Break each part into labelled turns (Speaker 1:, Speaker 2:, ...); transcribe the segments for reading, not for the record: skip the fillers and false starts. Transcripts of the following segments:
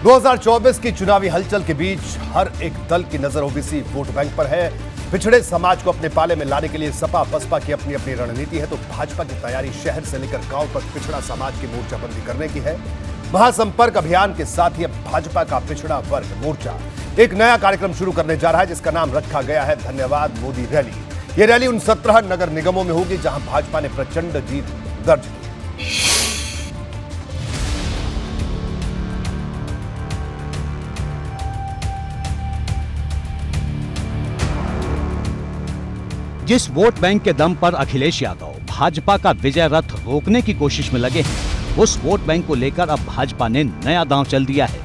Speaker 1: 2024 की चुनावी हलचल के बीच हर एक दल की नजर ओबीसी वोट बैंक पर है। पिछड़े समाज को अपने पाले में लाने के लिए सपा बसपा की अपनी अपनी रणनीति है, तो भाजपा की तैयारी शहर से लेकर गांव तक पिछड़ा समाज की मोर्चाबंदी करने की है। महासंपर्क अभियान के साथ ही अब भाजपा का पिछड़ा वर्ग मोर्चा एक नया कार्यक्रम शुरू करने जा रहा है, जिसका नाम रखा गया है धन्यवाद मोदी रैली। यह रैली उन 17 नगर निगमों में होगी जहां भाजपा ने प्रचंड जीत दर्ज की।
Speaker 2: जिस वोट बैंक के दम पर अखिलेश यादव भाजपा का विजय रथ रोकने की कोशिश में लगे हैं, उस वोट बैंक को लेकर अब भाजपा ने नया दांव चल दिया है।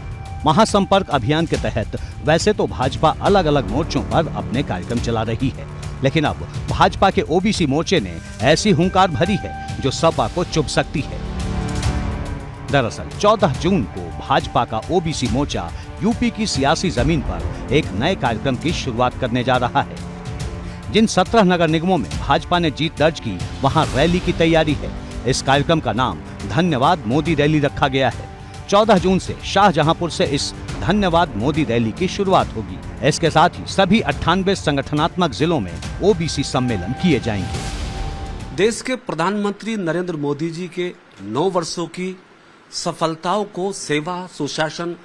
Speaker 2: महासंपर्क अभियान के तहत वैसे तो भाजपा अलग अलग मोर्चों पर अपने कार्यक्रम चला रही है, लेकिन अब भाजपा के ओबीसी मोर्चे ने ऐसी हुंकार भरी है जो सपा को चुभ सकती है। दरअसल 14 जून को भाजपा का ओबीसी मोर्चा यूपी की सियासी जमीन पर एक नए कार्यक्रम की शुरुआत करने जा रहा है। जिन 17 नगर निगमों में भाजपा ने जीत दर्ज की, वहां रैली की तैयारी है। इस कार्यक्रम का नाम धन्यवाद मोदी रैली रखा गया है। 14 जून से शाहजहांपुर से इस धन्यवाद मोदी रैली की शुरुआत होगी। इसके साथ ही सभी 98 संगठनात्मक जिलों में ओबीसी सम्मेलन किए जाएंगे।
Speaker 3: देश के प्रधानमंत्री नरेंद्र मोदी जी के 9 वर्षों की सफलताओं को सेवा, सुशासन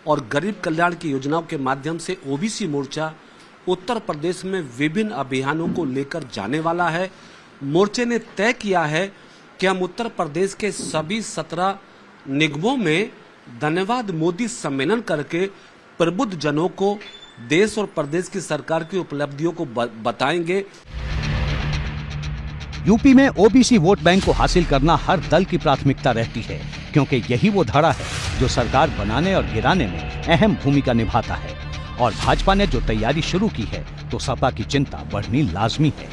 Speaker 3: और गरीब कल्याण की योजनाओं के माध्यम से ओबीसी मोर्चा उत्तर प्रदेश में विभिन्न अभियानों को लेकर जाने वाला है। मोर्चे ने तय किया है कि हम उत्तर प्रदेश के सभी 17 निगमों में धन्यवाद मोदी सम्मेलन करके प्रबुद्ध जनों को देश और प्रदेश की सरकार की उपलब्धियों को बताएंगे।
Speaker 2: यूपी में ओबीसी वोट बैंक को हासिल करना हर दल की प्राथमिकता रहती है, क्योंकि यही वो धड़ा है जो सरकार बनाने और गिराने में अहम भूमिका निभाता है। और भाजपा ने जो तैयारी शुरू की है, तो सपा की चिंता बढ़नी लाजमी है।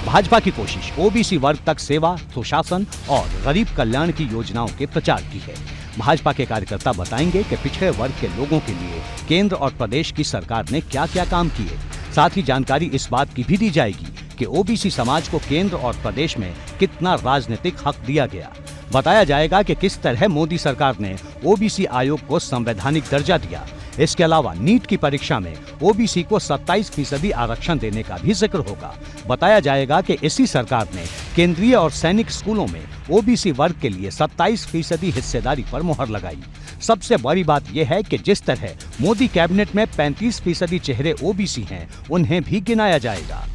Speaker 2: भाजपा की कोशिश ओबीसी वर्ग तक सेवा, सुशासन और गरीब कल्याण की योजनाओं के प्रचार की है। भाजपा के कार्यकर्ता बताएंगे कि पिछड़े वर्ग के लोगों के लिए केंद्र और प्रदेश की सरकार ने क्या क्या काम किए। साथ ही जानकारी इस बात की भी दी जाएगी कि ओबीसी समाज को केंद्र और प्रदेश में कितना राजनीतिक हक दिया गया। बताया जाएगा कि किस तरह मोदी सरकार ने ओबीसी आयोग को संवैधानिक दर्जा दिया। इसके अलावा नीट की परीक्षा में ओबीसी को 27% आरक्षण देने का भी जिक्र होगा। बताया जाएगा कि इसी सरकार ने केंद्रीय और सैनिक स्कूलों में ओबीसी वर्ग के लिए 27% हिस्सेदारी पर मुहर लगाई। सबसे बड़ी बात यह है कि जिस तरह मोदी कैबिनेट में 35% चेहरे ओबीसी हैं, उन्हें भी गिनाया जाएगा।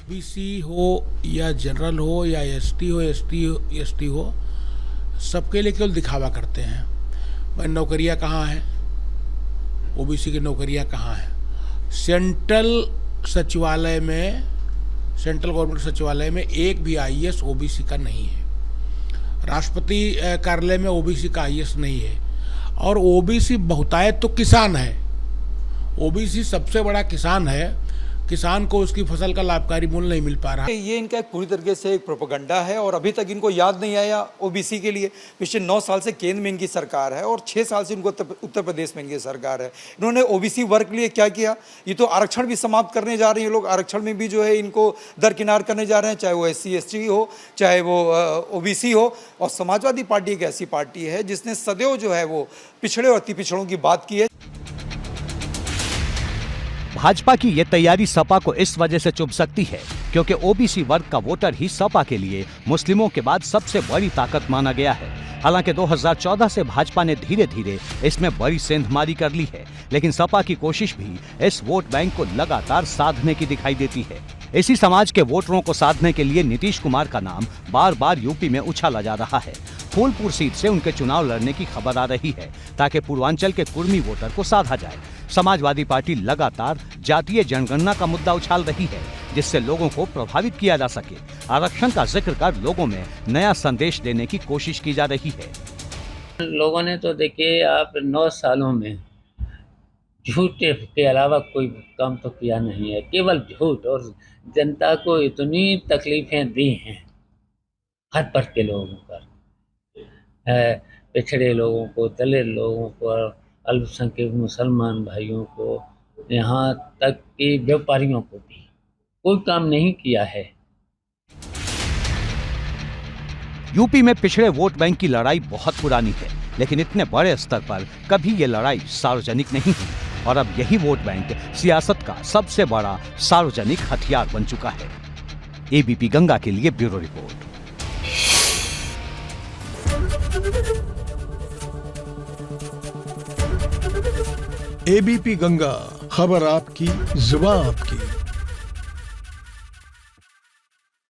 Speaker 4: ओबीसी हो या जनरल हो या एसटी हो, एसटी हो, सबके लिए केवल दिखावा करते हैं। भाई नौकरियां कहाँ हैं, ओबीसी की नौकरियां कहाँ हैं। सेंट्रल गवर्नमेंट सचिवालय में एक भी आईएएस ओबीसी का नहीं है। राष्ट्रपति कार्यालय में ओबीसी का आईएएस नहीं है। और ओबीसी बहुतायत तो किसान है। ओबीसी सबसे बड़ा किसान है। किसान को उसकी फसल का लाभकारी मूल्य नहीं मिल पा रहा।
Speaker 5: ये इनका एक पूरी तरीके से एक प्रोपेगेंडा है और अभी तक इनको याद नहीं आया ओबीसी के लिए। पिछले 9 साल से केंद्र में इनकी सरकार है और 6 साल से इनको उत्तर प्रदेश में इनकी सरकार है। इन्होंने ओबीसी वर्ग के लिए क्या किया? ये तो आरक्षण भी समाप्त करने जा रहे हैं लोग। आरक्षण में भी जो है इनको दरकिनार करने जा रहे हैं, चाहे वो SC ST हो, चाहे वो ओबीसी हो। और समाजवादी पार्टी एक ऐसी पार्टी है जिसने सदैव जो है वो पिछड़े और अति पिछड़ों की बात की है।
Speaker 2: भाजपा की ये तैयारी सपा को इस वजह से चुभ सकती है क्योंकि ओबीसी वर्ग का वोटर ही सपा के लिए मुस्लिमों के बाद सबसे बड़ी ताकत माना गया है। हालांकि 2014 से भाजपा ने धीरे धीरे इसमें बड़ी सेंधमारी कर ली है, लेकिन सपा की कोशिश भी इस वोट बैंक को लगातार साधने की दिखाई देती है। इसी समाज के वोटरों को साधने के लिए नीतीश कुमार का नाम बार बार यूपी में उछाला जा रहा है। फूलपुर सीट से उनके चुनाव लड़ने की खबर आ रही है ताकि पूर्वांचल के कुर्मी वोटर को साधा जाए। समाजवादी पार्टी लगातार जातीय जनगणना का मुद्दा उछाल रही है, जिससे लोगों को प्रभावित किया जा सके। आरक्षण का जिक्र कर लोगों में नया संदेश देने की कोशिश की जा रही है।
Speaker 6: लोगों ने तो देखिए आप 9 सालों में झूठ के अलावा कोई काम तो किया नहीं है, केवल झूठ। और जनता को इतनी तकलीफें दी हैं हर वर्ग के लोगों पर, पिछड़े लोगों को, दलित लोगों को, अल्पसंख्यक मुसलमान भाइयों को, यहाँ तक कि व्यापारियों को भी कोई काम नहीं किया है।
Speaker 2: यूपी में पिछड़े वोट बैंक की लड़ाई बहुत पुरानी है। लेकिन इतने बड़े स्तर पर कभी ये लड़ाई सार्वजनिक नहीं हुई और अब यही वोट बैंक सियासत का सबसे बड़ा सार्वजनिक हथियार बन चुका है। एबीपी गंगा के लिए ब्यूरो रिपोर्ट।
Speaker 7: एबीपी गंगा, खबर आपकी, जुबान आपकी।